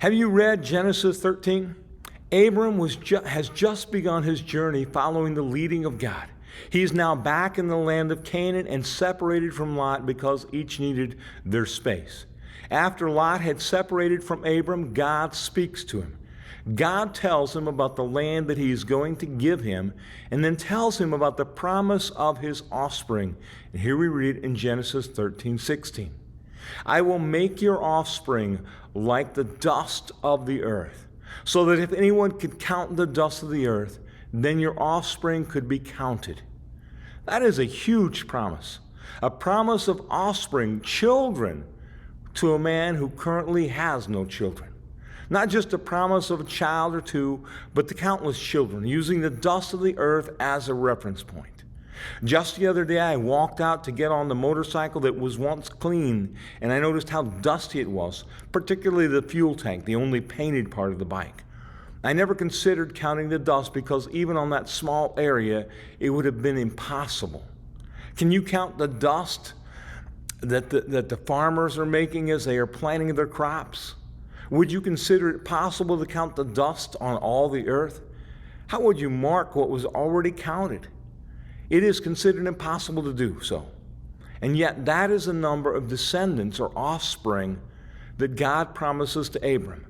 Have you read Genesis 13? Abram has just begun his journey following the leading of God. He is now back in the land of Canaan and separated from Lot because each needed their space. After Lot had separated from Abram, God speaks to him. God tells him about the land that he is going to give him, and then tells him about the promise of his offspring. And here we read in Genesis 13:16. I will make your offspring like the dust of the earth, so that if anyone could count the dust of the earth, then your offspring could be counted. That is a huge promise. A promise of offspring, children, to a man who currently has no children. Not just a promise of a child or two, but the countless children, using the dust of the earth as a reference point. Just the other day, I walked out to get on the motorcycle that was once clean, and I noticed how dusty it was, particularly the fuel tank, the only painted part of the bike. I never considered counting the dust because even on that small area, it would have been impossible. Can you count the dust that the farmers are making as they are planting their crops? Would you consider it possible to count the dust on all the earth? How would you mark what was already counted? It is considered impossible to do so. And yet that is the number of descendants or offspring that God promises to Abram.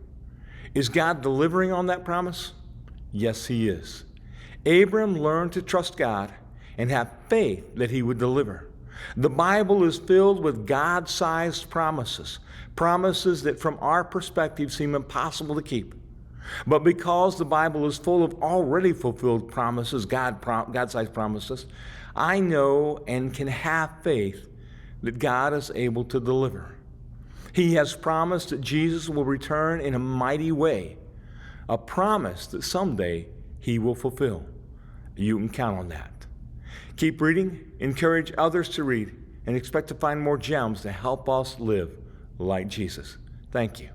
Is God delivering on that promise? Yes, he is. Abram learned to trust God and have faith that he would deliver. The Bible is filled with God-sized promises, promises that from our perspective seem impossible to keep. But because the Bible is full of already fulfilled promises, God-sized promises, I know and can have faith that God is able to deliver. He has promised that Jesus will return in a mighty way, a promise that someday he will fulfill. You can count on that. Keep reading, encourage others to read, and expect to find more gems to help us live like Jesus. Thank you.